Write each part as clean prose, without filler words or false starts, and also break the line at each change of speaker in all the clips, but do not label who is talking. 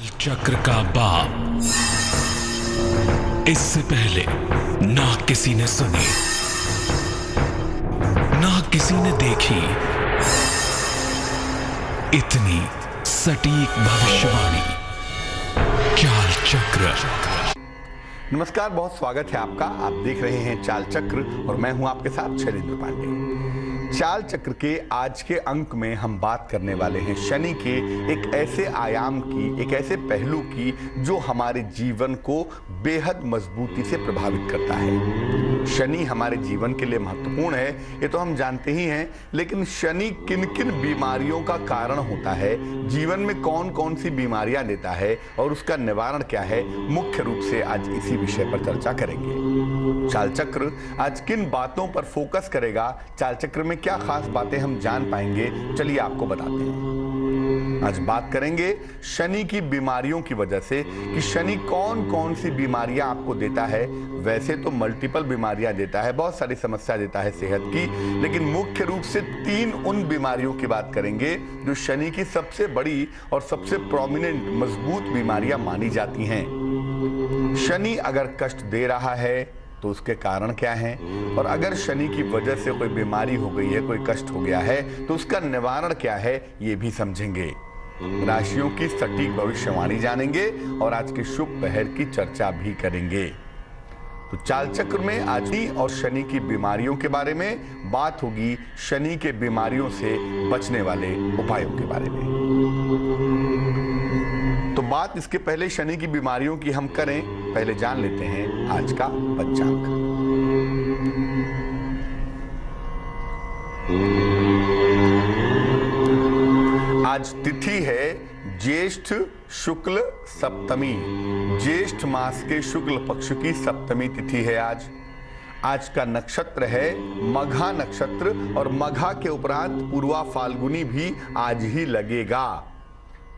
चक्र का बाप। इससे पहले ना किसी ने सुनी, ना किसी ने देखी इतनी सटीक भविष्यवाणी। चाल चक्र।
नमस्कार, बहुत स्वागत है आपका। आप देख रहे हैं चाल चक्र और मैं हूं आपके साथ शैलेंद्र पांडे। चाल चक्र के आज के अंक में हम बात करने वाले हैं शनि के एक ऐसे आयाम की, एक ऐसे पहलू की जो हमारे जीवन को बेहद मजबूती से प्रभावित करता है। शनि हमारे जीवन के लिए महत्वपूर्ण है, ये तो हम जानते ही हैं, लेकिन शनि किन किन बीमारियों का कारण होता है, जीवन में कौन कौन सी बीमारियां देता है और उसका निवारण क्या है, मुख्य रूप से आज इसी विषय पर चर्चा करेंगे। चाल चक्र आज किन बातों पर फोकस करेगा, चाल चक्र में क्या खास बातें हम जान पाएंगे, चलिए आपको बताते हैं। आज बात करेंगे शनि की बीमारियों की वजह से कि शनि कौन कौन सी बीमारियां आपको देता है। वैसे तो मल्टीपल बीमारियां देता है, बहुत सारी समस्या देता है सेहत की, लेकिन मुख्य रूप से 3 उन बीमारियों की बात करेंगे जो शनि की सबसे बड़ी और सबसे प्रोमिनेंट मजबूत बीमारियां मानी जाती हैं। शनि अगर कष्ट दे रहा है तो उसके कारण क्या हैं, और अगर शनि की वजह से कोई बीमारी हो गई है, कोई कष्ट हो गया है, तो उसका निवारण क्या है, ये भी समझेंगे। राशियों की सटीक भविष्यवाणी जानेंगे और आज के शुभ पहर की चर्चा भी करेंगे। तो चाल चक्र में आज ही और शनि की बीमारियों के बारे में बात होगी, शनि के बीमारियों से बचने वाले उपायों के बारे में। तो बात इसके पहले शनि की बीमारियों की हम करें, पहले जान लेते हैं आज का पंचांग। आज तिथि है ज्येष्ठ शुक्ल सप्तमी। ज्येष्ठ मास के शुक्ल पक्ष की सप्तमी तिथि है आज का नक्षत्र है मघा नक्षत्र, और मघा के उपरांत पूर्वा फाल्गुनी भी आज ही लगेगा।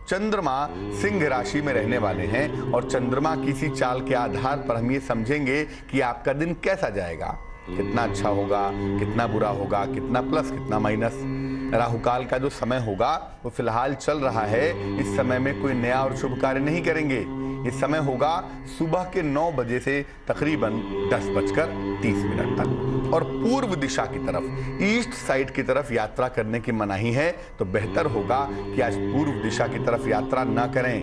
चंद्रमा सिंह राशि में रहने वाले हैं और चंद्रमा किसी चाल के आधार पर हम ये समझेंगे कि आपका दिन कैसा जाएगा, कितना अच्छा होगा, कितना बुरा होगा, कितना प्लस, कितना माइनस। राहुकाल का जो समय होगा वो फिलहाल चल रहा है, इस समय में कोई नया और शुभ कार्य नहीं करेंगे। इस समय होगा सुबह के 9 बजे से तकरीबन 10:30 तक, और पूर्व दिशा की तरफ, ईस्ट साइड की तरफ यात्रा करने की मनाही है। तो बेहतर होगा कि आज पूर्व दिशा की तरफ यात्रा ना करें,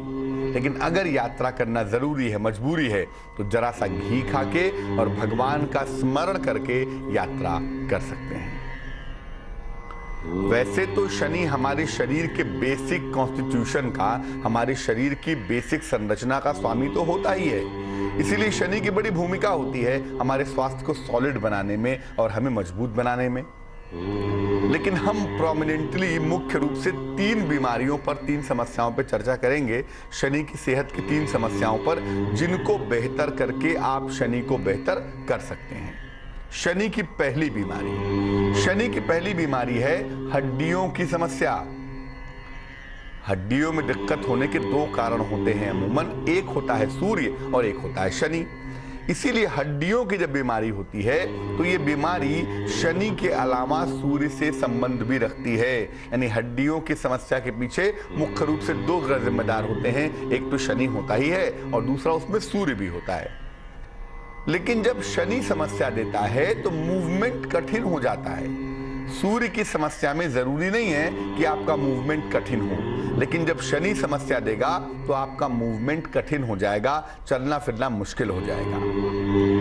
लेकिन अगर यात्रा करना जरूरी है, मजबूरी है, तो जरा सा घी खा के और भगवान का स्मरण करके यात्रा कर सकते हैं। वैसे तो शनि हमारे शरीर के बेसिक कॉन्स्टिट्यूशन का, हमारे शरीर की बेसिक संरचना का स्वामी तो होता ही है, इसीलिए शनि की बड़ी भूमिका होती है हमारे स्वास्थ्य को सॉलिड बनाने में और हमें मजबूत बनाने में। लेकिन हम प्रोमिनेंटली मुख्य रूप से 3 बीमारियों पर, 3 समस्याओं पर चर्चा करेंगे, शनि की सेहत की 3 समस्याओं पर, जिनको बेहतर करके आप शनि को बेहतर कर सकते हैं। शनि की पहली बीमारी है हड्डियों की समस्या। हड्डियों में दिक्कत होने के 2 कारण होते हैं अमूमन, एक होता है सूर्य और एक होता है शनि। इसीलिए हड्डियों की जब बीमारी होती है तो ये बीमारी शनि के अलावा सूर्य से संबंध भी रखती है। यानी हड्डियों की समस्या के पीछे मुख्य रूप से 2 ग्रह जिम्मेदार होते हैं, एक तो शनि होता ही है और दूसरा उसमें सूर्य भी होता है। लेकिन जब शनि समस्या देता है तो मूवमेंट कठिन हो जाता है। सूर्य की समस्या में जरूरी नहीं है कि आपका मूवमेंट कठिन हो, लेकिन जब शनि समस्या देगा तो आपका मूवमेंट कठिन हो जाएगा, चलना फिरना मुश्किल हो जाएगा,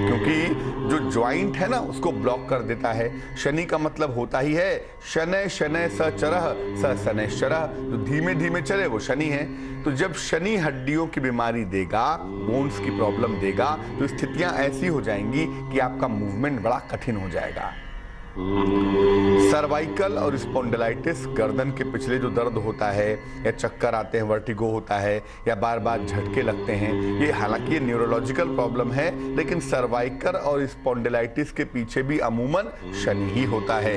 क्योंकि जो ज्वाइंट है ना उसको ब्लॉक कर देता है। शनि का मतलब होता ही है शनै शनै स चरः स शनैश्चरः, जो धीमे धीमे चले वो शनि है। तो जब शनि हड्डियों की बीमारी देगा, बोन्स की प्रॉब्लम देगा, तो स्थितियां ऐसी हो जाएंगी कि आपका मूवमेंट बड़ा कठिन हो जाएगा। सर्वाइकल और स्पॉन्डिलाइटिस, गर्दन के पिछले जो दर्द होता है, या चक्कर आते हैं, वर्टिगो होता है, या बार बार झटके लगते हैं, ये हालांकि ये न्यूरोलॉजिकल प्रॉब्लम है, लेकिन सर्वाइकल और स्पॉन्डिलाइटिस के पीछे भी अमूमन शनि ही होता है।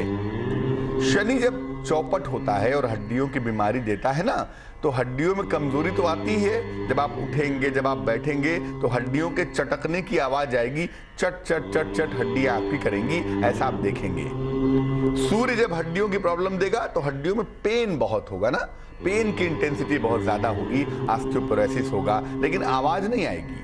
शनि जब चौपट होता है और हड्डियों की बीमारी देता है ना, तो हड्डियों में कमजोरी तो आती है। जब आप उठेंगे, जब आप बैठेंगे, तो हड्डियों के चटकने की आवाज आएगी, चट चट चट चट हड्डियां आपकी करेंगी, ऐसा आप देखेंगे। सूर्य जब हड्डियों की प्रॉब्लम देगा तो हड्डियों में पेन बहुत होगा ना, पेन की इंटेंसिटी बहुत ज्यादा होगी, ऑस्टियोपोरोसिस होगा, लेकिन आवाज नहीं आएगी।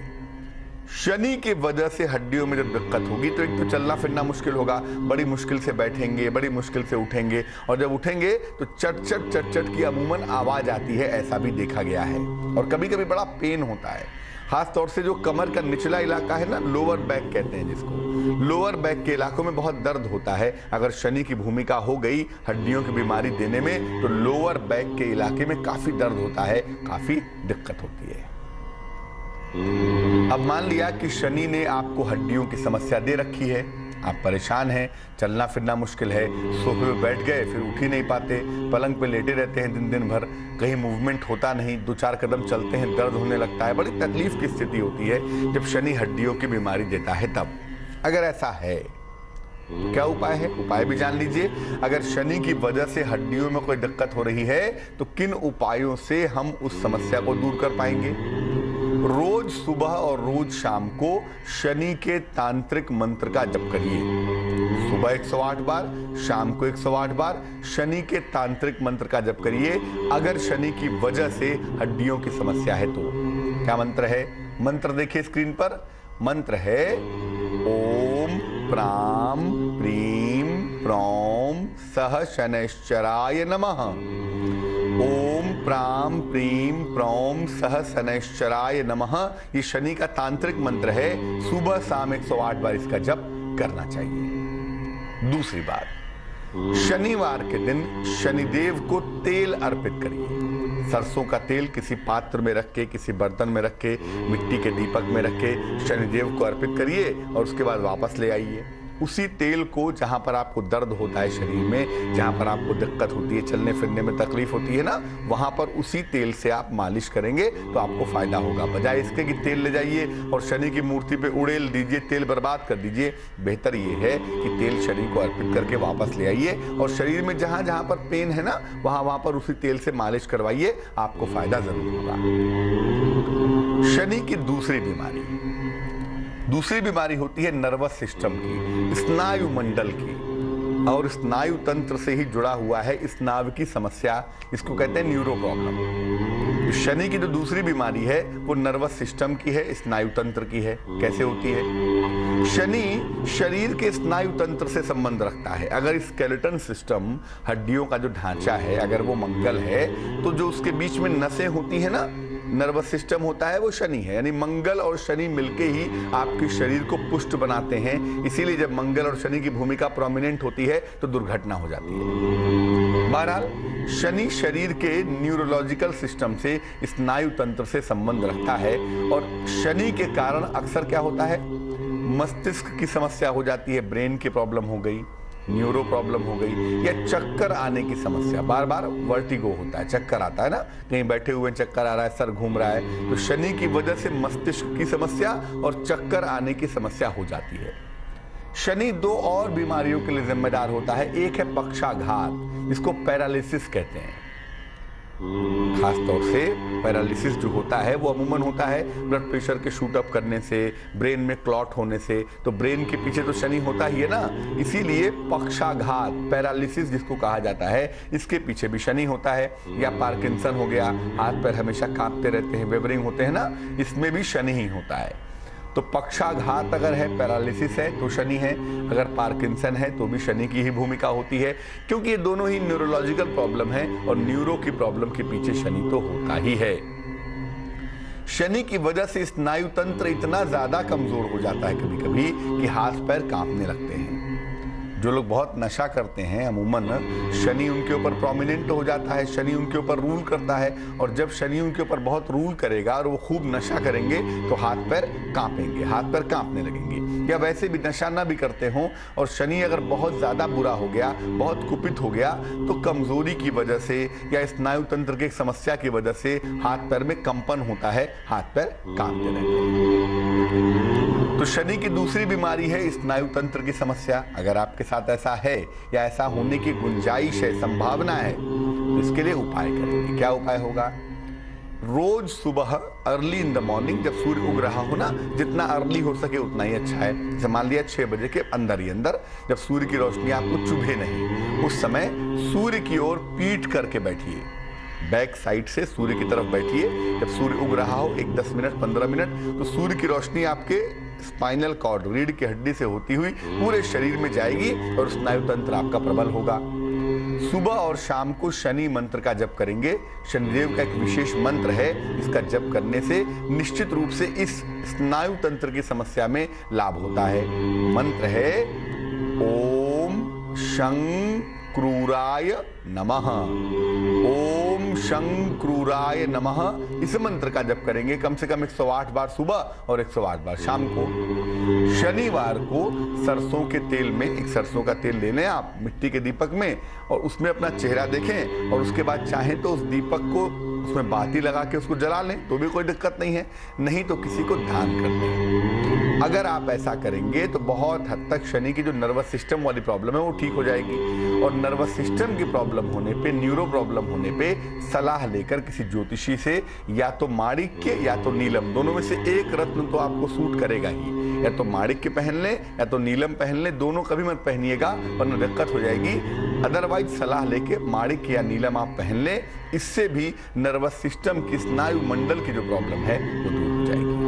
शनि की वजह से हड्डियों में जब दिक्कत होगी तो एक तो चलना फिरना मुश्किल होगा, बड़ी मुश्किल से बैठेंगे, बड़ी मुश्किल से उठेंगे, और जब उठेंगे तो चट चट चट चट की अमूमन आवाज आती है, ऐसा भी देखा गया है। और कभी कभी बड़ा पेन होता है, खास तौर से जो कमर का निचला इलाका है ना, लोअर बैक कहते हैं जिसको, लोअर बैक के इलाकों में बहुत दर्द होता है। अगर शनि की भूमिका हो गई हड्डियों की बीमारी देने में तो लोअर बैक के इलाके में काफी दर्द होता है, काफी दिक्कत होती है। अब मान लिया कि शनि ने आपको हड्डियों की समस्या दे रखी है, आप परेशान हैं, चलना फिरना मुश्किल है, सोफे पे बैठ गए फिर उठ ही नहीं पाते, पलंग पे लेटे रहते हैं दिन दिन भर, कहीं मूवमेंट होता नहीं, 2-4 कदम चलते हैं दर्द होने लगता है, बड़ी तकलीफ की स्थिति होती है जब शनि हड्डियों की बीमारी देता है। तब अगर ऐसा है तो क्या उपाय है, उपाय भी जान लीजिए। अगर शनि की वजह से हड्डियों में कोई दिक्कत हो रही है तो किन उपायों से हम उस समस्या को दूर कर पाएंगे। रोज सुबह और रोज शाम को शनि के तांत्रिक मंत्र का जप करिए। सुबह 108 बार, शाम को 108 बार शनि के तांत्रिक मंत्र का जप करिए। अगर शनि की वजह से हड्डियों की समस्या है तो क्या मंत्र है, मंत्र देखिए स्क्रीन पर, मंत्र है ओम प्राम प्रीम प्रौम सह शनैश्चराय नमः। ओम प्राम प्रीम प्रौम सह शनैश्चराय नमः, ये शनि का तांत्रिक मंत्र है। सुबह शाम 108 बार इसका जप करना चाहिए। दूसरी बात, शनिवार के दिन शनिदेव को तेल अर्पित करिए। सरसों का तेल किसी पात्र में रख के, किसी बर्तन में रख के, मिट्टी के दीपक में रख के शनिदेव को अर्पित करिए और उसके बाद वापस ले आइए। उसी तेल को जहां पर आपको दर्द होता है शरीर में, जहां पर आपको दिक्कत होती है, चलने फिरने में तकलीफ होती है ना, वहां पर उसी तेल से आप मालिश करेंगे तो आपको फायदा होगा। बजाय इसके कि तेल ले जाइए और शनि की मूर्ति पे उड़ेल दीजिए, तेल बर्बाद कर दीजिए, बेहतर ये है कि तेल शनि को अर्पित करके वापस ले आइए और शरीर में जहां जहां पर पेन है ना, वहां पर उसी तेल से मालिश करवाइए, आपको फायदा जरूर होगा। शनि की दूसरी बीमारी होती है नर्वस सिस्टम की, स्नायु मंडल की, और स्नायु तंत्र से ही जुड़ा हुआ है स्नायु की समस्या, इसको कहते हैं न्यूरो प्रॉब्लम। शनि की जो दूसरी बीमारी है वो नर्वस सिस्टम की है, स्नायु तंत्र की है। कैसे होती है? शनि शरीर के स्नायु तंत्र से संबंध रखता है। अगर स्केलेटन सिस्टम, हड्डियों का जो ढांचा है, अगर वो मंगल है तो जो उसके बीच में नसें होती है ना, नर्वस सिस्टम होता है, वो शनि है। यानी मंगल और शनि मिलके ही आपके शरीर को पुष्ट बनाते हैं। इसीलिए जब मंगल और शनि की भूमिका प्रोमिनेंट होती है तो दुर्घटना हो जाती है। बहरहाल शनि शरीर के न्यूरोलॉजिकल सिस्टम से, स्नायु तंत्र से संबंध रखता है और शनि के कारण अक्सर क्या होता है, मस्तिष्क की समस्या हो जाती है, ब्रेन की प्रॉब्लम हो गई, न्यूरो प्रॉब्लम हो गई, या चक्कर आने की समस्या, बार बार वर्टिगो होता है, चक्कर आता है ना, कहीं बैठे हुए चक्कर आ रहा है, सर घूम रहा है, तो शनि की वजह से मस्तिष्क की समस्या और चक्कर आने की समस्या हो जाती है। शनि 2 और बीमारियों के लिए जिम्मेदार होता है। एक है पक्षाघात, जिसको पैरालिसिस कहते हैं। खास तौर से पैरालिसिस जो होता है वो अमूमन होता है ब्लड प्रेशर के शूट अप करने से, ब्रेन में क्लॉट होने से। तो ब्रेन के पीछे तो शनि होता ही है ना, इसीलिए पक्षाघात, पैरालिसिस जिसको कहा जाता है, इसके पीछे भी शनि होता है। या पार्किंसन हो गया, हाथ पैर हमेशा कांपते रहते हैं, वेवरिंग होते हैं ना, इसमें भी शनि ही होता है। तो पक्षाघात अगर है, पैरालिसिस है तो शनि है, अगर पार्किंसन है तो भी शनि की ही भूमिका होती है, क्योंकि ये दोनों ही न्यूरोलॉजिकल प्रॉब्लम है और न्यूरो की प्रॉब्लम के पीछे शनि तो होता ही है। शनि की वजह से स्नायु तंत्र इतना ज्यादा कमजोर हो जाता है कभी कभी कि हाथ पैर कांपने लगते हैं। जो लोग बहुत नशा करते हैं, अमूमन शनि उनके ऊपर प्रोमिनेंट हो जाता है, शनि उनके ऊपर रूल करता है, और जब शनि उनके ऊपर बहुत रूल करेगा और वो खूब नशा करेंगे तो हाथ पैर कांपेंगे, हाथ पैर कांपने लगेंगे। या वैसे भी नशा ना भी करते हों और शनि अगर बहुत ज्यादा बुरा हो गया, बहुत कुपित हो गया, तो कमजोरी की वजह से या स्नायु तंत्र की समस्या की वजह से हाथ पैर में कंपन होता है, हाथ पैर कांपते रहते हैं। तो शनि की दूसरी बीमारी है स्नायु तंत्र की समस्या। अगर आपके साथ ऐसा है या ऐसा होने की गुंजाइश है, संभावना है, तो इसके लिए उपाय करेंगे। क्या उपाय होगा? रोज सुबह अर्ली इन द मॉर्निंग, जब सूर्य उग रहा हो ना, जितना अर्ली हो सके उतना ही अच्छा है। जैसे मान लिया 6 बजे के अंदर ही अंदर, जब सूर्य की रोशनी आपको चुभे नहीं, उस समय सूर्य की ओर पीठ करके बैठिए, बैक साइड से सूर्य की तरफ बैठिए। जब सूर्य उग रहा हो 10 मिनट 15 मिनट, तो सूर्य की रोशनी आपके स्पाइनल कॉर्ड, रीढ़ की हड्डी से होती हुई पूरे शरीर में जाएगी और स्नायु तंत्र आपका प्रबल होगा। सुबह और शाम को शनि मंत्र का जप करेंगे। शनिदेव का एक विशेष मंत्र है, इसका जप करने से निश्चित रूप से इस स्नायु तंत्र की समस्या में लाभ होता है। मंत्र है ओम शंक्रूराय नमः, ओम शंक्रूराय नमः। इस मंत्र का जप करेंगे कम से कम 108 बार सुबह और 108 बार शाम को। शनिवार को सरसों के तेल में, एक सरसों का तेल ले लें आप मिट्टी के दीपक में, और उसमें अपना चेहरा देखें, और उसके बाद चाहें तो उस दीपक को उसमें बाती लगा के उसको जला लें तो भी कोई दिक्कत नहीं है, नहीं तो किसी को दान कर दें। अगर आप ऐसा करेंगे तो बहुत हद तक शनि की जो नर्वस सिस्टम वाली प्रॉब्लम है वो ठीक हो जाएगी। और नर्वस सिस्टम की प्रॉब्लम होने पे, न्यूरो प्रॉब्लम होने पे सलाह लेकर किसी ज्योतिषी से या तो माणिक्य या तो नीलम, दोनों में से एक रत्न तो आपको सूट करेगा ही। या तो माणिक्य पहन लें या तो नीलम पहन लें, दोनों कभी मत पहनिएगा वरना दिक्कत हो जाएगी। अदरवाइज सलाह लेके माणिक्य या नीलम आप पहन लें, इससे भी नर्वस सिस्टम की, स्नायु मंडल की जो प्रॉब्लम है वो दूर हो जाएगी।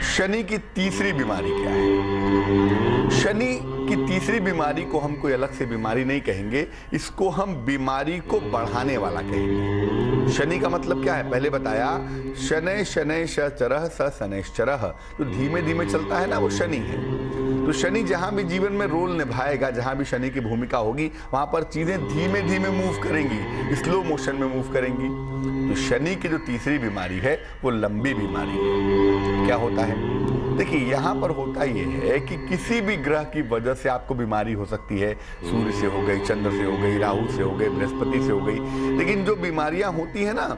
शनि की तीसरी बीमारी क्या है? शनि की तीसरी बीमारी को हम कोई अलग से बीमारी नहीं कहेंगे, इसको हम बीमारी को बढ़ाने वाला कहेंगे। शनि का मतलब क्या है पहले बताया, शनै शनै शचरः स शनैश्चरः, जो धीमे धीमे चलता है ना वो शनि है। तो शनि जहां भी जीवन में रोल निभाएगा, जहां भी शनि की भूमिका होगी, वहां पर चीजें धीमे धीमे मूव करेंगी, स्लो मोशन में मूव करेंगी। तो शनि की जो तीसरी बीमारी है वो लंबी बीमारी है। क्या होता है? देखिए यहाँ पर होता यह है कि किसी भी ग्रह की वजह से आपको बीमारी हो सकती है। सूर्य से हो गई, चंद्र से हो गई, राहु से हो गई, बृहस्पति से हो गई, लेकिन जो बीमारियां होती है ना,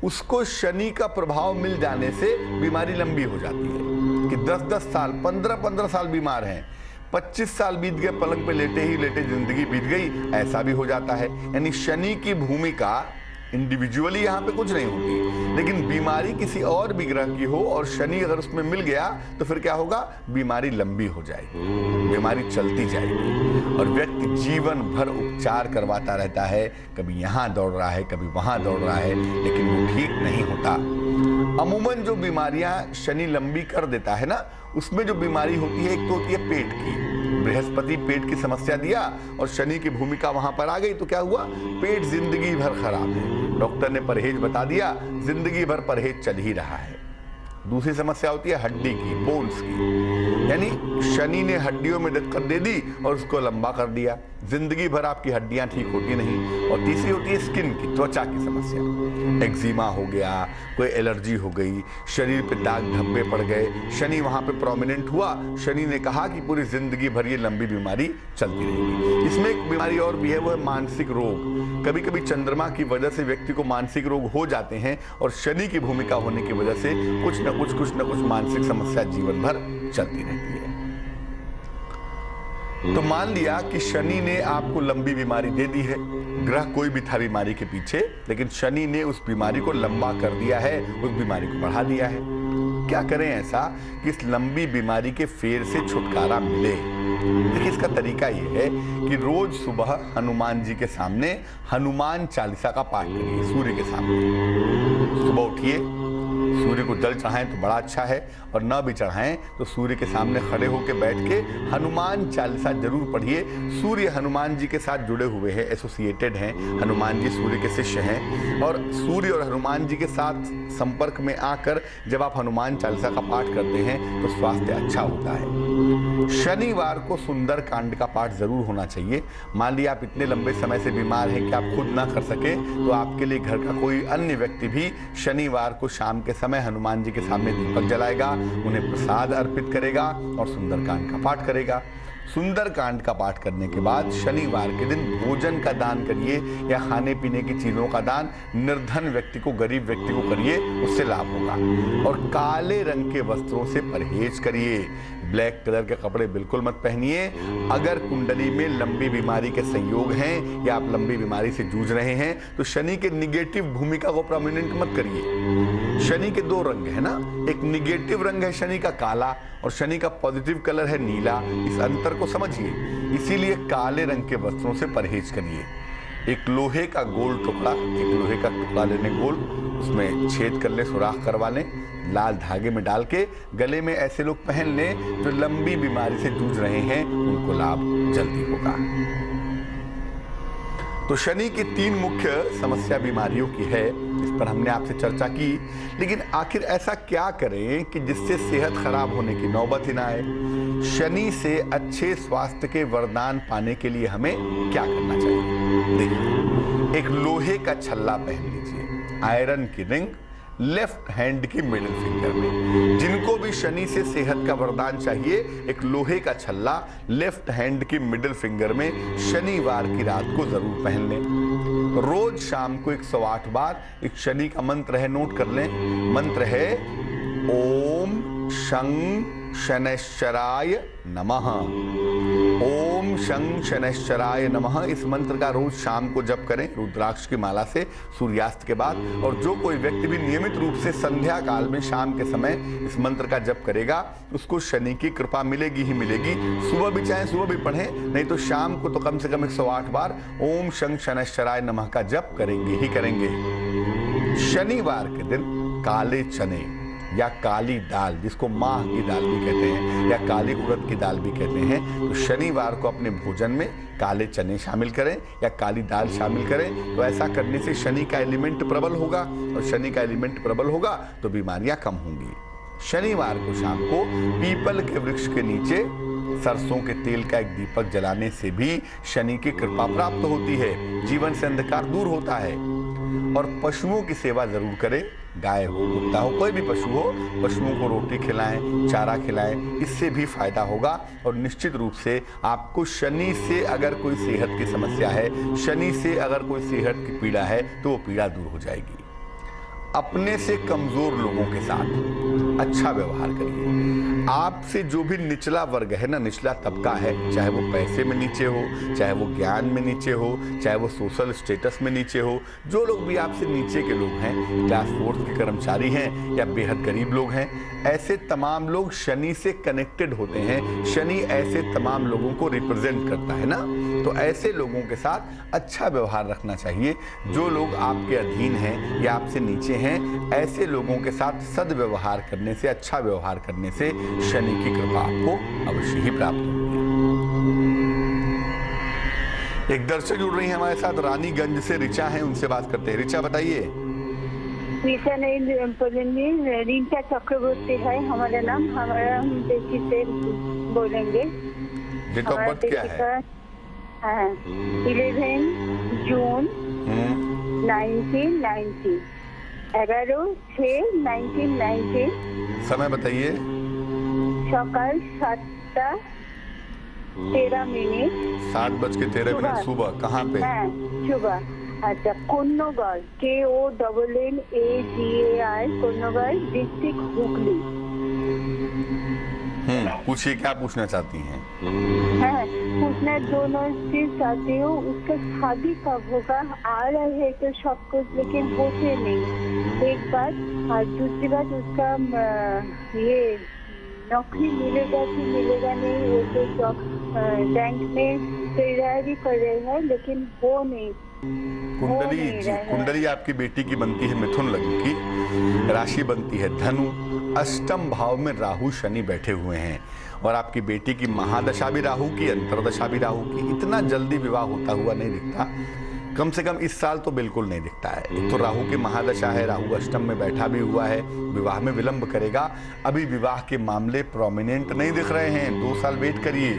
उसको शनि का प्रभाव मिल जाने से बीमारी लंबी हो जाती है। कि 10-10 साल, 15-15 साल बीमार हैं, 25 साल बीत गए पलंग पे लेटे ही लेटे जिंदगी बीत गई, ऐसा भी हो जाता है। यानी शनि की भूमिका इंडिविजुअली यहाँ पे कुछ नहीं होती, लेकिन बीमारी किसी और भी ग्रह की हो और शनि अगर उसमें मिल गया तो फिर क्या होगा? बीमारी लंबी हो जाएगी, बीमारी चलती जाएगी और व्यक्ति जीवन भर उपचार करवाता रहता है। कभी यहाँ दौड़ रहा है, कभी वहां दौड़ रहा है, लेकिन वो ठीक नहीं होता। अमूमन जो बीमारियां शनि लंबी कर देता है ना, उसमें जो बीमारी होती है, एक तो होती है पेट की। बृहस्पति पेट की समस्या दिया और शनि की भूमिका वहां पर आ गई तो क्या हुआ? पेट जिंदगी भर खराब है, डॉक्टर ने परहेज बता दिया, जिंदगी भर परहेज चल ही रहा है। दूसरी समस्या होती है हड्डी की, बोन्स की, यानी शनि ने हड्डियों में दिक्कत दे दी और उसको लंबा कर दिया, जिंदगी भर आपकी हड्डियां ठीक होती नहीं। और तीसरी होती है स्किन की, त्वचा की समस्या, एक्जिमा हो गया, कोई एलर्जी हो गई, शरीर पे दाग धब्बे पड़ गए, शनि वहां पे प्रोमिनेंट हुआ, शनि ने कहा कि पूरी जिंदगी भर ये लंबी बीमारी चलती रहेगी। इसमें एक बीमारी और भी है, वो है मानसिक रोग। कभी कभी चंद्रमा की वजह से व्यक्ति को मानसिक रोग हो जाते हैं और शनि की भूमिका होने की वजह से कुछ न कुछ मानसिक समस्या जीवन भर चलती रहती है। तो मान लिया कि शनि ने आपको लंबी बीमारी दे दी है, ग्रह कोई भी था बीमारी के पीछे, लेकिन शनि ने उस बीमारी को लंबा कर दिया है, उस बीमारी को बढ़ा दिया है। क्या करें ऐसा कि इस लंबी बीमारी के फेर से छुटकारा मिले? देखिए इसका तरीका ये है कि रोज सुबह हनुमान जी के सामने हनुमान चालीसा का पाठ करिए। सूर्य के सामने सुबह उठिए, सूर्य को जल चढ़ाएं तो बड़ा अच्छा है, और न भी चढ़ाएं तो सूर्य के सामने खड़े होकर बैठ के हनुमान चालीसा जरूर पढ़िए। सूर्य हनुमान जी के साथ जुड़े हुए हैं, एसोसिएटेड हैं, हनुमान जी सूर्य के शिष्य हैं, और सूर्य और हनुमान जी के साथ संपर्क में आकर जब आप हनुमान चालीसा का पाठ करते हैं तो स्वास्थ्य अच्छा होता है। शनिवार को सुंदर कांड का पाठ जरूर होना चाहिए। मान लिया आप इतने लंबे समय से बीमार हैं कि आप खुद ना कर सके, तो आपके लिए घर का कोई अन्य व्यक्ति भी शनिवार को शाम के समय हनुमान जी के सामने दीपक जलाएगा, उन्हें प्रसाद अर्पित करेगा और सुंदरकांड का पाठ करेगा। सुंदरकांड का पाठ करने के बाद शनिवार के दिन भोजन का दान करिए या खाने पीने की चीजों का दान निर्धन व्यक्ति को, गरीब व्यक्ति को करिए, उससे लाभ होगा। और काले रंग के वस्त्रों से परहेज करिए। ब्लैक कलर के कपड़े बिल्कुल मत पहनिए। अगर कुंडली में लंबी बीमारी के संयोग हैं या आप लंबी बीमारी से जूझ रहे हैं तो शनि के निगेटिव भूमिका को प्रोमिनेंट मत करिए। शनि के दो रंग है ना, एक निगेटिव रंग है शनि का काला और शनि का पॉजिटिव कलर है नीला। इस अंतर को समझिए, इसीलिए काले रंग के वस्त्रों से परहेज करिए। एक लोहे का गोल टुकड़ा, एक लोहे का टुकड़ा लेने गोल, उसमें छेद कर ले, सुराख करवा लें, लाल धागे में डाल के गले में ऐसे लोग पहन लें जो लंबी बीमारी से जूझ रहे हैं, उनको लाभ जल्दी होगा। तो शनि की 3 मुख्य समस्या बीमारियों की है, इस पर हमने आपसे चर्चा की। लेकिन आखिर ऐसा क्या करें कि जिससे सेहत खराब होने की नौबत ही ना आए? शनि से अच्छे स्वास्थ्य के वरदान पाने के लिए हमें क्या करना चाहिए? देखिए, एक लोहे का छल्ला पहन लीजिए, आयरन की रिंग लेफ्ट हैंड की मिडिल फिंगर में। जिनको भी शनि से सेहत का वरदान चाहिए, एक लोहे का छल्ला लेफ्ट हैंड की मिडिल फिंगर में शनिवार की रात को जरूर पहन लें। रोज शाम को 108 बार एक शनि का मंत्र है, नोट कर लें। मंत्र है ओम शं शनैश्चराय नमः। ओम शं शनैश्चराय नमः। इस मंत्र का रोज शाम को जप करें रुद्राक्ष की माला से सूर्यास्त के बाद। और जो कोई व्यक्ति भी नियमित रूप से संध्या काल में शाम के समय इस मंत्र का जप करेगा उसको शनि की कृपा मिलेगी ही मिलेगी। सुबह भी चाहे सुबह भी पढ़ें, नहीं तो शाम को तो कम से कम 108 बार ओम शं शनैश्चराय नमः का जप करेंगे ही करेंगे। शनिवार के दिन काले चने या काली दाल, जिसको माह की दाल भी कहते हैं या काली उड़द की दाल भी कहते हैं, तो शनिवार को अपने भोजन में काले चने शामिल करें या काली दाल शामिल करें। तो ऐसा करने से शनि का एलिमेंट प्रबल होगा और शनि का एलिमेंट प्रबल होगा तो बीमारियां कम होंगी। शनिवार को शाम को पीपल के वृक्ष के नीचे सरसों के तेल का एक दीपक जलाने से भी शनि की कृपा प्राप्त होती है, जीवन से अंधकार दूर होता है। और पशुओं की सेवा जरूर करें, गाय हो, कुत्ता हो, कोई भी पशु हो, पशुओं को रोटी खिलाएं, चारा खिलाएं, इससे भी फायदा होगा। और निश्चित रूप से आपको शनि से अगर कोई सेहत की समस्या है, शनि से अगर कोई सेहत की पीड़ा है तो वो पीड़ा दूर हो जाएगी। अपने से कमजोर लोगों के साथ अच्छा व्यवहार करिए। आपसे जो भी निचला वर्ग है ना, निचला तबका है, चाहे वो पैसे में नीचे हो, चाहे वो ज्ञान में नीचे हो, चाहे वो सोशल स्टेटस में नीचे हो, जो लोग भी आपसे नीचे के लोग हैं, क्लास 4 के कर्मचारी हैं या बेहद गरीब लोग हैं, ऐसे तमाम लोग शनि से कनेक्टेड होते हैं। शनि ऐसे तमाम लोगों को रिप्रेजेंट करता है ना, तो ऐसे लोगों के साथ अच्छा व्यवहार रखना चाहिए। जो लोग आपके अधीन हैं या आपसे नीचे हैं, ऐसे लोगों के साथ सद्व्यवहार करने से, अच्छा व्यवहार करने से शनि की कृपा आपको अवश्य ही प्राप्त होगी। एक दर्शक जुड़ रही है हमारे साथ, रानीगंज से रिचा हैं, उनसे बात करते हैं। रिचा बताइए।
रिचा नहीं, रीचा चक्रवर्ती है हमारा नाम। हमारा हम बेटी से बोलेंगे।
डेट ऑफ बर्थ क्या है?
11 जून 1990, 11/6/1990।
समय बताइए।
सकाल 7:13
7:13 सुबह। कहाँ पे?
सुबह। अच्छा, कोन्नगर, KONNAGAR, कोन्नगर, डिस्ट्रिक्ट हुगली।
पूछिए, क्या पूछना चाहती हैं?
पूछना दोनों चीज चाहती हूँ। उसका शादी कब होगा? आ रहे है तो सब कुछ, लेकिन होते नहीं, एक बात। और दूसरी बात, उसका ये नौकरी मिलेगा कि मिलेगा नहीं, वो तो बैंक में तैयारी कर रहे हैं लेकिन वो नहीं।
कुंडली आपकी बेटी की बनती है मिथुन लग्न की, राशि बनती है धनु, अष्टम भाव में राहु शनि बैठे हुए हैं और आपकी बेटी की महादशा भी राहु की, अंतरदशा भी राहु की। इतना जल्दी विवाह होता हुआ नहीं दिखता। कम से कम इस साल तो बिल्कुल नहीं दिखता है। एक तो राहु की महादशा है, राहु अष्टम में बैठा भी हुआ है, विवाह में विलंब करेगा। अभी विवाह के मामले प्रोमिनेंट नहीं दिख रहे हैं। 2 साल वेट करिए,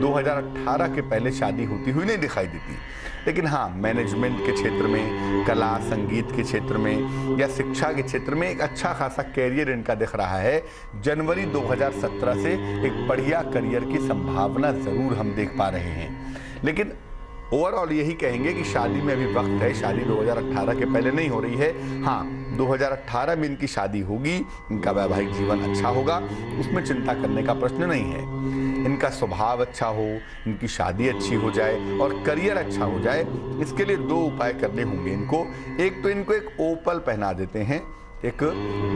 2018 के पहले शादी होती हुई नहीं दिखाई देती। लेकिन हाँ, मैनेजमेंट के क्षेत्र में, कला संगीत के क्षेत्र में या शिक्षा के क्षेत्र में एक अच्छा खासा कैरियर इनका दिख रहा है। जनवरी 2017 से एक बढ़िया करियर की संभावना जरूर हम देख पा रहे हैं। लेकिन ओवरऑल यही कहेंगे कि शादी में अभी वक्त है। शादी 2018 के पहले नहीं हो रही है। हाँ, 2018 में इनकी शादी होगी, इनका वैवाहिक जीवन अच्छा होगा, उसमें चिंता करने का प्रश्न नहीं है। इनका स्वभाव अच्छा हो, इनकी शादी अच्छी हो जाए और करियर अच्छा हो जाए, इसके लिए 2 उपाय करने होंगे इनको। एक तो इनको एक ओपल पहना देते हैं, एक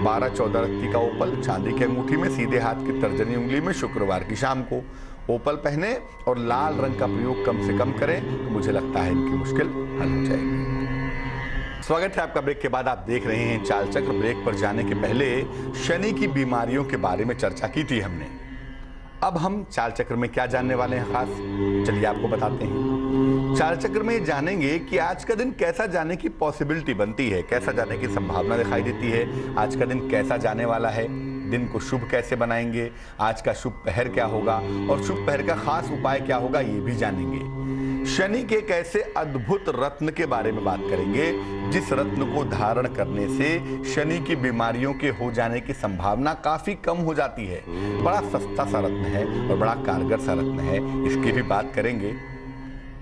12-14 रत्ती का ओपल चांदी की अंगूठी में, सीधे हाथ की तर्जनी उंगली में, शुक्रवार की शाम को ओपल पहने और लाल रंग का प्रयोग कम से कम करें, तो मुझे लगता है इनकी मुश्किल हल हो जाएगी। स्वागत है आपका ब्रेक के बाद। आप देख रहे हैं चाल चक्र। ब्रेक पर जाने के पहले शनि की बीमारियों के बारे में चर्चा की थी हमने। अब हम चाल चक्र में क्या जानने वाले हैं खास, चलिए आपको बताते हैं। चाल चक्र में जानेंगे कि आज का दिन कैसा जाने की पॉसिबिलिटी बनती है, कैसा जाने की संभावना दिखाई देती है, आज का दिन कैसा जाने वाला है, दिन को शुभ कैसे बनाएंगे, आज का शुभ पहर क्या होगा और शुभ पहर का खास उपाय क्या होगा, ये भी जानेंगे। शनि के एक ऐसे अद्भुत रत्न के बारे में बात करेंगे जिस रत्न को धारण करने से शनि की बीमारियों के हो जाने की संभावना काफी कम हो जाती है। बड़ा सस्ता सा रत्न है और बड़ा कारगर सा रत्न है, इसकी भी बात करेंगे।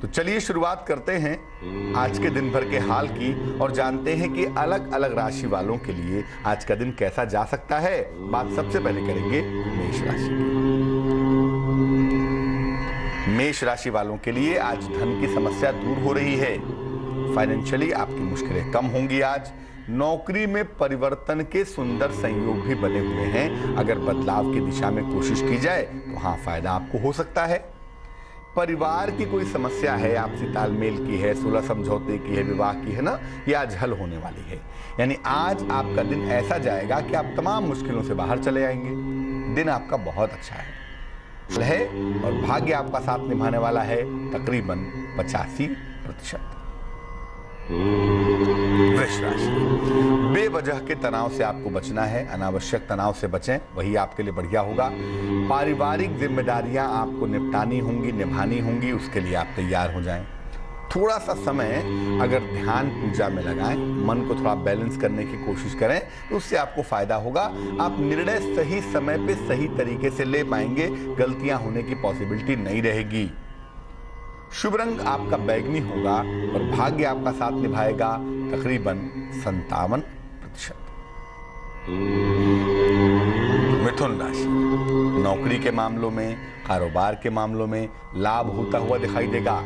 तो चलिए शुरुआत करते हैं आज के दिन भर के हाल की और जानते हैं कि अलग अलग राशि वालों के लिए आज का दिन कैसा जा सकता है। बात सबसे पहले करेंगे मेष राशि की। मेष राशि वालों के लिए आज धन की समस्या दूर हो रही है। फाइनेंशियली आपकी मुश्किलें कम होंगी। आज नौकरी में परिवर्तन के सुंदर संयोग भी बने हुए हैं। अगर बदलाव की दिशा में कोशिश की जाए तो हाँ, फायदा आपको हो सकता है। परिवार की कोई समस्या है, आपसी तालमेल की है, सुलह समझौते की है, विवाह की है ना, ये आज हल होने वाली है। यानी आज आपका दिन ऐसा जाएगा कि आप तमाम मुश्किलों से बाहर चले आएंगे। दिन आपका बहुत अच्छा है और भाग्य आपका साथ निभाने वाला है तकरीबन 85%। वृष राशि, बेवजह के तनाव से आपको बचना है, अनावश्यक तनाव से बचें, वही आपके लिए बढ़िया होगा। पारिवारिक जिम्मेदारियां आपको निपटानी होंगी, निभानी होंगी, उसके लिए आप तैयार हो जाएं। थोड़ा सा समय अगर ध्यान पूजा में लगाएं, मन को थोड़ा बैलेंस करने की कोशिश करें तो उससे आपको फायदा होगा। आप निर्णय सही समय पे सही तरीके से ले पाएंगे, गलतियां होने की पॉसिबिलिटी नहीं रहेगी। शुभ रंग आपका बैगनी होगा और भाग्य आपका साथ निभाएगा तकरीबन 57%। मिथुन राशि, नौकरी के मामलों में, कारोबार के मामलों में लाभ होता हुआ दिखाई देगा।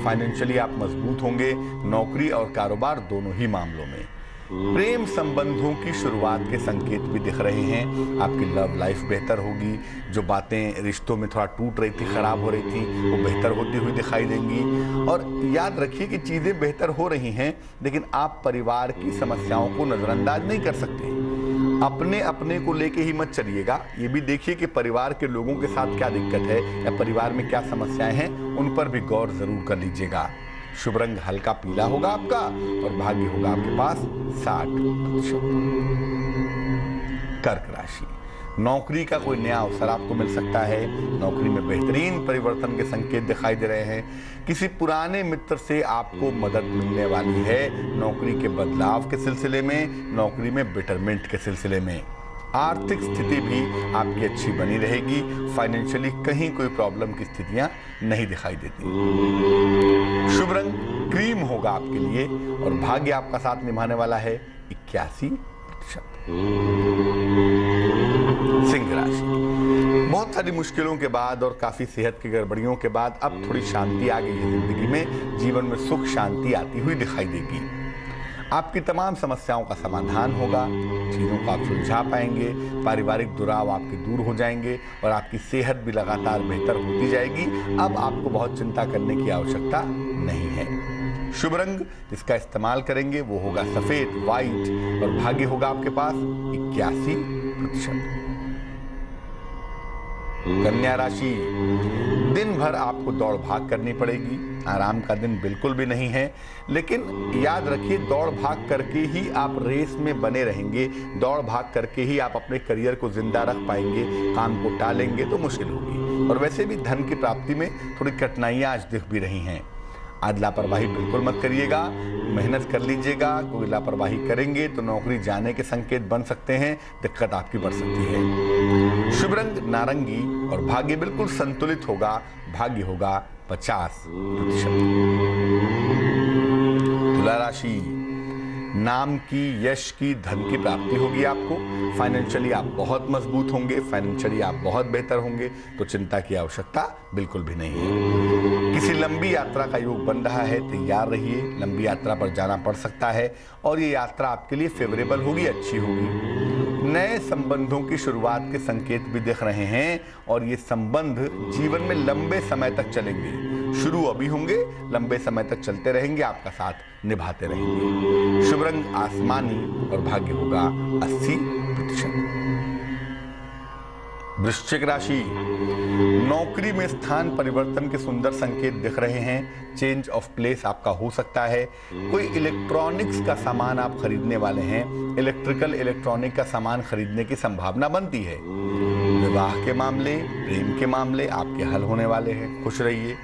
फाइनेंशियली आप मजबूत होंगे, नौकरी और कारोबार दोनों ही मामलों में। प्रेम संबंधों की शुरुआत के संकेत भी दिख रहे हैं। आपकी लव लाइफ बेहतर होगी। जो बातें रिश्तों में थोड़ा टूट रही थी, खराब हो रही थी, वो बेहतर होती हुई दिखाई देंगी। और याद रखिए कि चीजें बेहतर हो रही हैं, लेकिन आप परिवार की समस्याओं को नजरअंदाज नहीं कर सकते। अपने अपने को लेके ही मत चलिएगा, ये भी देखिए कि परिवार के लोगों के साथ क्या दिक्कत है या परिवार में क्या समस्याएं हैं, उन पर भी गौर जरूर कर लीजिएगा। शुभ रंग हल्का पीला होगा आपका और भाग्य होगा आपके पास 60%। कर्क राशि, नौकरी का कोई नया अवसर आपको मिल सकता है। नौकरी में बेहतरीन परिवर्तन के संकेत दिखाई दे रहे हैं। किसी पुराने मित्र से आपको मदद मिलने वाली है, नौकरी के बदलाव के सिलसिले में, नौकरी में बेटरमेंट के सिलसिले में। आर्थिक स्थिति भी आपकी अच्छी बनी रहेगी। फाइनेंशियली कहीं कोई प्रॉब्लम की स्थितियां नहीं दिखाई देती। शुभ रंग क्रीम होगा आपके लिए और भाग्य आपका साथ निभाने वाला है 81%। सिंह राशि, बहुत सारी मुश्किलों के बाद और काफी सेहत की गड़बड़ियों के बाद अब थोड़ी शांति आ गई है जिंदगी में। जीवन में सुख शांति आती हुई दिखाई देगी। आपकी तमाम समस्याओं का समाधान होगा, चीजों को आप सुलझा पाएंगे, पारिवारिक दुराव आपके दूर हो जाएंगे और आपकी सेहत भी लगातार बेहतर होती जाएगी। अब आपको बहुत चिंता करने की आवश्यकता नहीं है। शुभ रंग इसका इस्तेमाल करेंगे वो होगा सफेद, व्हाइट और भाग्य होगा आपके पास 81%। कन्या राशि, दिन भर आपको दौड़ भाग करनी पड़ेगी। आराम का दिन बिल्कुल भी नहीं है, लेकिन याद रखिए दौड़ भाग करके ही आप रेस में बने रहेंगे। दौड़ भाग करके ही आप अपने करियर को जिंदा रख पाएंगे। काम को टालेंगे तो मुश्किल होगी। और वैसे भी धन की प्राप्ति में थोड़ी कठिनाइयां आज दिख भी रही हैं। आज लापरवाही बिल्कुल मत करिएगा, मेहनत कर लीजिएगा। कोई लापरवाही करेंगे तो नौकरी जाने के संकेत बन सकते हैं, दिक्कत आपकी बढ़ सकती है। शुभ रंग नारंगी और भाग्य बिल्कुल संतुलित होगा। भाग्य होगा 50%। तुला राशि, नाम की, यश की, धन की प्राप्ति होगी आपको। फाइनेंशियली आप बहुत मजबूत होंगे, फाइनेंशियली आप बहुत बेहतर होंगे, तो चिंता की आवश्यकता बिल्कुल भी नहीं है। किसी लंबी यात्रा का योग बन रहा है, तैयार रहिए। लंबी यात्रा पर जाना पड़ सकता है और ये यात्रा आपके लिए फेवरेबल होगी, अच्छी होगी। नए संबंधों की शुरुआत के संकेत भी दिख रहे हैं और ये संबंध जीवन में लंबे समय तक चलेंगे। शुरू अभी होंगे, लंबे समय तक चलते रहेंगे, आपका साथ निभाते रहेंगे। शुभ रंग आसमानी और भाग्य होगा 80%। वृश्चिक राशि, नौकरी में स्थान परिवर्तन के सुंदर संकेत दिख रहे हैं। चेंज ऑफ प्लेस आपका हो सकता है। कोई इलेक्ट्रॉनिक्स का सामान आप खरीदने वाले हैं। इलेक्ट्रिकल इलेक्ट्रॉनिक का सामान खरीदने की संभावना बनती है। विवाह के मामले, प्रेम के मामले आपके हल होने वाले हैं, खुश रहिए।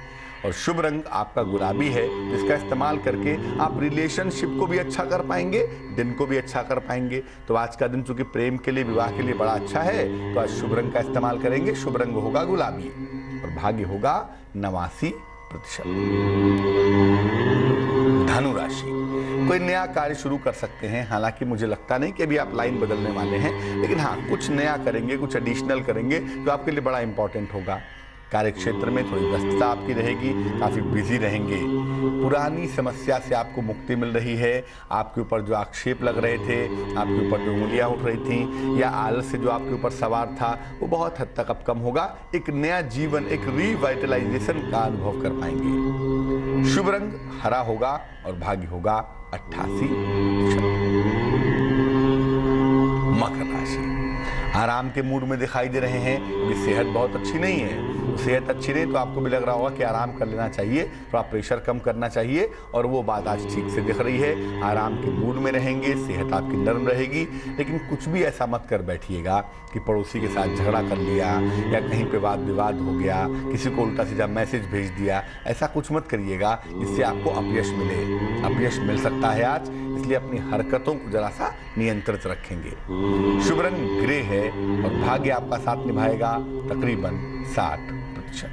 और शुभ रंग आपका गुलाबी है, जिसका इस्तेमाल करके आप रिलेशनशिप को भी अच्छा कर पाएंगे, दिन को भी अच्छा कर पाएंगे। तो आज का दिन चूंकि प्रेम के लिए, विवाह के लिए बड़ा अच्छा है, तो आज शुभ रंग का इस्तेमाल करेंगे। शुभ रंग होगा गुलाबी और भाग्य होगा 89%। धनु राशि, कोई नया कार्य शुरू कर सकते हैं। हालांकि मुझे लगता नहीं कि अभी आप लाइन बदलने वाले हैं, लेकिन हाँ कुछ नया करेंगे, कुछ एडिशनल करेंगे जो आपके लिए बड़ा इंपॉर्टेंट होगा। कार्य क्षेत्र में थोड़ी व्यस्तता आपकी रहेगी, काफी बिजी रहेंगे। पुरानी समस्या से आपको मुक्ति मिल रही है। आपके ऊपर जो आक्षेप लग रहे थे, आपके ऊपर जो उंगलियां उठ रही थी या आलस से जो आपके ऊपर सवार था, वो बहुत हद तक अब कम होगा। एक नया जीवन, एक रिवाइटलाइजेशन का अनुभव कर पाएंगे। शुभ रंग हरा होगा और भाग्य होगा 88%। मकर राशि, आराम के मूड में दिखाई दे रहे हैं क्योंकि सेहत बहुत अच्छी नहीं है। सेहत अच्छी नहीं तो आपको भी लग रहा होगा कि आराम कर लेना चाहिए, थोड़ा प्रेशर कम करना चाहिए, और वो बात आज ठीक से दिख रही है। आराम के मूड में रहेंगे, सेहत आपकी नर्म रहेगी। लेकिन कुछ भी ऐसा मत कर बैठिएगा कि पड़ोसी के साथ झगड़ा कर लिया या कहीं पे वाद विवाद हो गया, किसी को उल्टा सीधा मैसेज भेज दिया। ऐसा कुछ मत करिएगा जिससे आपको अपयश मिले। अपयश मिल सकता है आज, इसलिए अपनी हरकतों को जरा सा नियंत्रित रखेंगे। शुभ रंग ग्रे है और भाग्य आपका साथ निभाएगा तकरीबन 60%।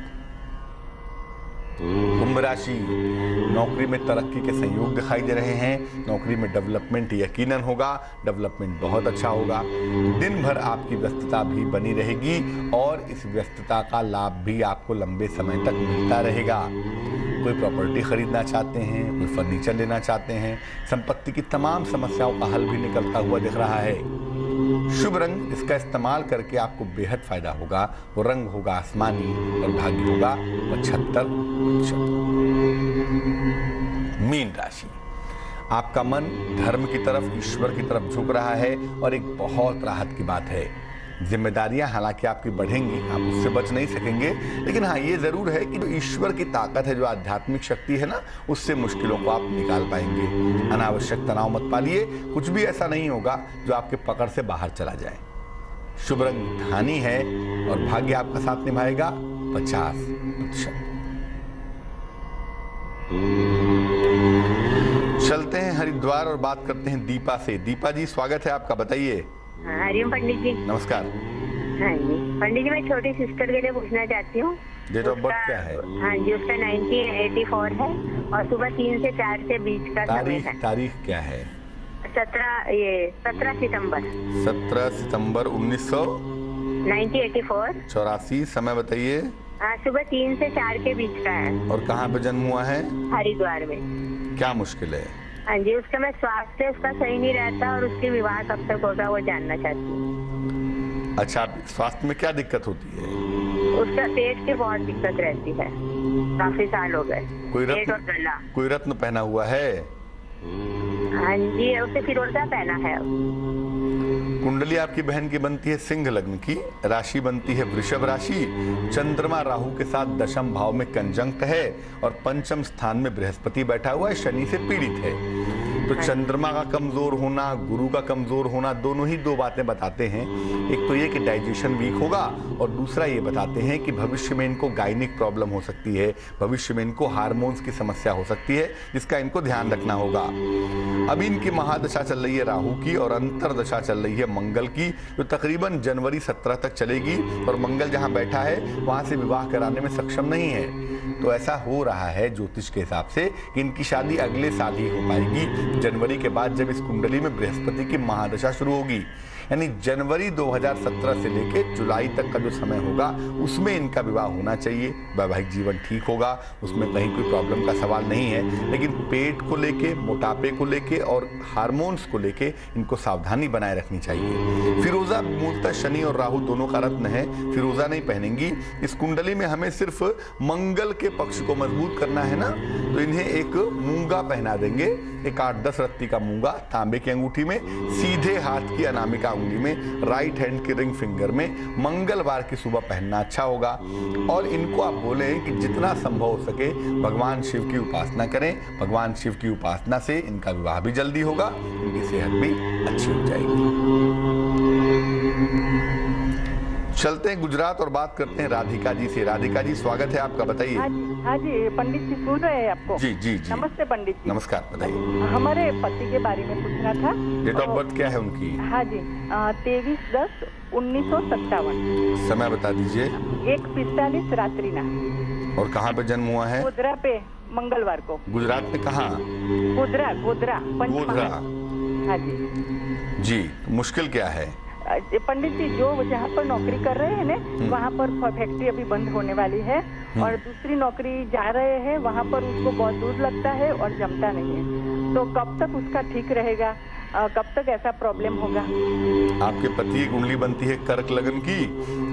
कुंभ राशि, नौकरी में तरक्की के संयोग दिखाई दे रहे हैं। नौकरी में डेवलपमेंट यकीनन होगा, डेवलपमेंट बहुत अच्छा होगा। दिन भर आपकी व्यस्तता भी बनी रहेगी और इस व्यस्तता का लाभ भी आपको लंबे समय तक मिलता रहेगा। कोई प्रॉपर्टी खरीदना चाहते हैं, कोई फर्नीचर लेना चाहते हैं, संपत्ति की तमाम समस्याओं का हल भी निकलता हुआ दिख रहा है। शुभ रंग, इसका इस्तेमाल करके आपको बेहद फायदा होगा। वो रंग होगा आसमानी और भाग्य होगा 75%। मीन राशि, आपका मन धर्म की तरफ, ईश्वर की तरफ झुक रहा है और एक बहुत राहत की बात है। जिम्मेदारियां हालांकि आपकी बढ़ेंगी, आप उससे बच नहीं सकेंगे, लेकिन हाँ ये जरूर है कि जो ईश्वर की ताकत है, जो आध्यात्मिक शक्ति है ना, उससे मुश्किलों को आप निकाल पाएंगे। अनावश्यक तनाव मत पालिए, कुछ भी ऐसा नहीं होगा जो आपके पकड़ से बाहर चला जाए। शुभ रंग धानी है और भाग्य आपका साथ निभाएगा 50%। चलते हैं हरिद्वार और बात करते हैं दीपा से। दीपा जी, स्वागत है आपका, बताइए।
हरिओम पंडित जी।
नमस्कार।
हाँ जी पंडित जी, मैं छोटी सिस्टर के लिए पूछना चाहती हूँ।
डेट ऑफ बर्थ क्या है?
हाँ जी, उसका 1984 है और सुबह 3 से 4 के बीच का समय है।
तारीख क्या है?
17 सितंबर
1984। 84। समय बताइए।
हाँ, सुबह 3 से 4 के बीच का है।
और कहाँ पे जन्म हुआ है?
हरिद्वार में।
क्या मुश्किल है?
हाँ जी, उसका मैं स्वास्थ्य उसका सही नहीं रहता और उसके विवाह कब तक होगा वो जानना चाहती हूँ।
अच्छा, स्वास्थ्य में क्या दिक्कत होती है?
उसका पेट की बहुत दिक्कत रहती है, काफी साल हो गए। पेट और गला।
कोई रत्न पहना हुआ है?
हाँ जी, उसे फिरोजा पहना है।
कुंडली आपकी बहन की बनती है सिंह लग्न की, राशि बनती है वृषभ राशि, चंद्रमा राहु के साथ दशम भाव में कंजंक्ट है और पंचम स्थान में बृहस्पति बैठा हुआ है, शनि से पीड़ित है। तो चंद्रमा का कमजोर होना, गुरु का कमजोर होना, दोनों ही दो बातें बताते हैं। एक तो ये कि डाइजेशन वीक होगा और दूसरा ये बताते हैं कि भविष्य में इनको गायनिक प्रॉब्लम हो सकती है, भविष्य में इनको हार्मोन्स की समस्या हो सकती है, जिसका इनको ध्यान रखना होगा। अभी इनकी महादशा चल रही है राहु की और अंतरदशा चल रही है मंगल की, जो तकरीबन जनवरी 17 तक चलेगी और मंगल जहां बैठा है वहां से विवाह कराने में सक्षम नहीं है। तो ऐसा हो रहा है ज्योतिष के हिसाब से कि इनकी शादी अगले साल ही हो पाएगी, जनवरी के बाद, जब इस कुंडली में बृहस्पति की महादशा शुरू होगी। यानी जनवरी 2017 से लेकर जुलाई तक का जो समय होगा उसमें इनका विवाह होना चाहिए। वैवाहिक जीवन ठीक होगा, उसमें कहीं कोई प्रॉब्लम का सवाल नहीं है। लेकिन पेट को लेके, मोटापे को लेके और हार्मोन्स को लेके इनको सावधानी बनाए रखनी चाहिए। फिरोजा मूलतः शनि और राहु दोनों का रत्न है, फिरोजा नहीं पहनेंगी। इस कुंडली में हमें सिर्फ मंगल के पक्ष को मजबूत करना है ना, तो इन्हें एक मूंगा पहना देंगे, एक 8-10 रत्ती का मूंगा तांबे की अंगूठी में, सीधे हाथ की अनामिका उंगली में, राइट हैंड के रिंग फिंगर में, मंगलवार की सुबह पहनना अच्छा होगा। और इनको आप बोलें कि जितना संभव हो सके भगवान शिव की उपासना करें। भगवान शिव की उपासना से इनका विवाह भी जल्दी होगा, इनकी सेहत भी अच्छी हो जाएगी। चलते हैं गुजरात और बात करते हैं राधिका जी से। राधिका जी, स्वागत है आपका, बताइए।
हाँ जी पंडित जी, सुन रहे हैं आपको?
जी जी जी,
नमस्ते पंडित जी।
नमस्कार, बताइए।
हमारे पति के बारे में पूछना था।
डेट ऑफ बर्थ क्या है उनकी?
हाँ जी, 23/10/1957।
समय बता दीजिए।
1:45 रात्रि ना।
और कहाँ पे जन्म हुआ है?
गोधरा पे, मंगलवार को।
गुजरात में कहाँ?
गोधरा,
गोधरा।
हाँ जी
जी, मुश्किल क्या है?
पंडित जी, जो जहाँ पर नौकरी कर रहे हैं ना, वहाँ पर फैक्ट्री अभी बंद होने वाली है और दूसरी नौकरी जा रहे हैं, वहाँ पर उसको बहुत दूर लगता है और जमता नहीं है। तो कब तक उसका ठीक रहेगा, कब तक ऐसा प्रॉब्लम होगा?
आपके पति की कुंडली बनती है कर्क लगन की,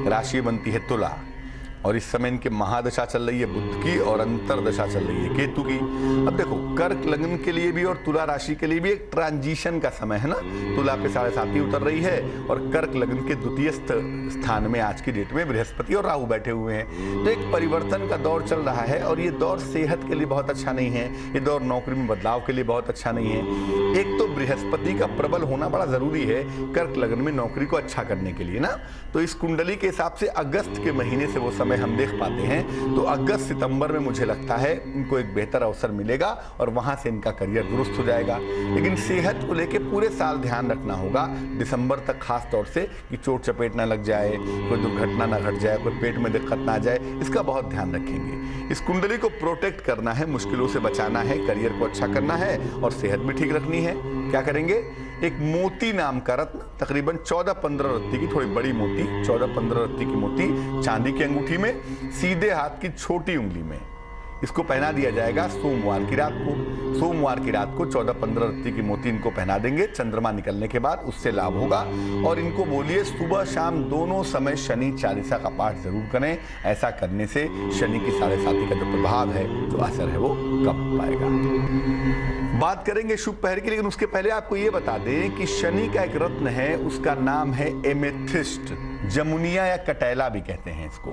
राशि बनती है तुला और इस समय इनके महादशा चल रही है बुध की और अंतरदशा चल रही है केतु की। अब देखो, कर्क लग्न के लिए भी और तुला राशि के लिए भी एक ट्रांजिशन का समय है ना। तुला पे 7.5 उतर रही है और कर्क लग्न के द्वितीय स्थान में आज की डेट में बृहस्पति और राहु बैठे हुए हैं। तो एक परिवर्तन का दौर चल रहा है और ये दौर सेहत के लिए बहुत अच्छा नहीं है, ये दौर नौकरी में बदलाव के लिए बहुत अच्छा नहीं है। एक तो बृहस्पति का प्रबल होना बड़ा जरूरी है कर्क लग्न में नौकरी को अच्छा करने के लिए ना। तो इस कुंडली के हिसाब से अगस्त के महीने से वो समय हम देख पाते हैं, तो अगस्त सितंबर में मुझे लगता है इनको एक बेहतर अवसर मिलेगा और वहां से इनका करियर दुरुस्त हो जाएगा। लेकिन सेहत को लेके पूरे साल ध्यान रखना होगा, दिसंबर तक खास तौर से, कि चोट चपेट ना लग जाए, कोई दुर्घटना ना घट जाए, कोई पेट में दिक्कत ना आ जाए, इसका बहुत ध्यान रखेंगे। इस कुंडली को प्रोटेक्ट करना है, मुश्किलों से बचाना है, करियर को अच्छा करना है और सेहत भी ठीक रखनी है। क्या करेंगे? एक मोती नाम का रत्न, तकरीबन 14-15 रत्ती की, थोड़ी बड़ी मोती, 14-15 रत्ती की मोती चांदी की अंगूठी में, सीधे हाथ की छोटी उंगली में, इसको पहना दिया जाएगा सोमवार की रात को। सोमवार की रात को 14-15 रत्ती की मोती इनको पहना देंगे, चंद्रमा निकलने के बाद उससे लाभ होगा। और इनको बोलिए सुबह शाम दोनों समय शनि चालीसा का पाठ जरूर करें। ऐसा करने से शनि की 7.5 का जो प्रभाव है, जो असर है, वो कम पाएगा। बात करेंगे शुभ पहर की, लेकिन उसके पहले आपको ये बता दें कि शनि का एक रत्न है, उसका नाम है एमेथिस्ट, जमुनिया या कटैला भी कहते हैं इसको।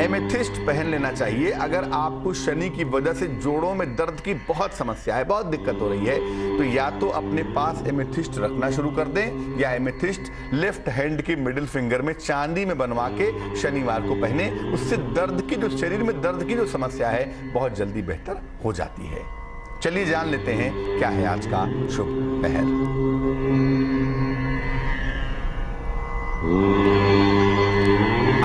एमेथिस्ट पहन लेना चाहिए अगर आपको शनि की वजह से जोड़ों में दर्द की बहुत समस्या है, बहुत दिक्कत हो रही है, तो या तो अपने पास एमेथिस्ट रखना शुरू कर दें या एमेथिस्ट लेफ्ट हैंड की मिडिल फिंगर में चांदी में बनवा के शनिवार को पहने। उससे दर्द की, जो शरीर में दर्द की जो समस्या है, बहुत जल्दी बेहतर हो जाती है। चलिए जान लेते हैं क्या है आज का शुभ पहर।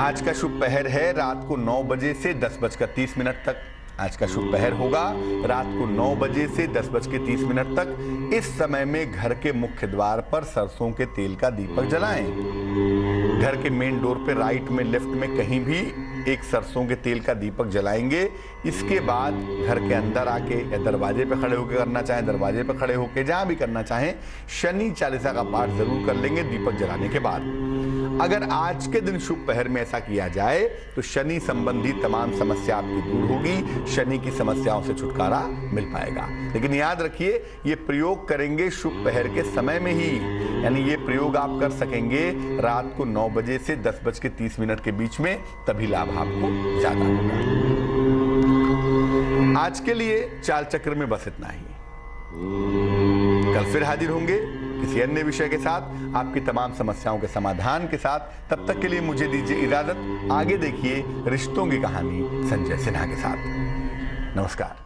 आज का शुभ पहर है रात को 9 बजे से 10:30 तक। आज का शुभ पहर होगा रात को 9 बजे से 10:30 तक। इस समय में घर के मुख्य द्वार पर सरसों के तेल का दीपक जलाएं। घर के मेन डोर पे राइट में, लेफ्ट में कहीं भी एक सरसों के तेल का दीपक जलाएंगे। इसके बाद घर के अंदर आके या दरवाजे पे खड़े होकर करना चाहें, दरवाजे पे खड़े होकर, जहां भी करना चाहें, शनि चालीसा का पाठ जरूर कर लेंगे दीपक जलाने के बाद। अगर आज के दिन शुभ पहर में ऐसा किया जाए तो शनि संबंधी तमाम समस्या आपकी दूर होगी, शनि की समस्याओं से छुटकारा मिल पाएगा। लेकिन याद रखिए, ये प्रयोग करेंगे शुभ पहर के समय में ही, यानी ये प्रयोग आप कर सकेंगे रात को 9 बजे से 10:30 के बीच में, तभी लाभ आपको ज्यादा होगा। आज के लिए चाल चक्र में बस इतना ही। कल फिर हाजिर होंगे किसी अन्य विषय के साथ, आपकी तमाम समस्याओं के समाधान के साथ। तब तक के लिए मुझे दीजिए इजाजत। आगे देखिए रिश्तों की कहानी संजय सिन्हा के साथ। नमस्कार।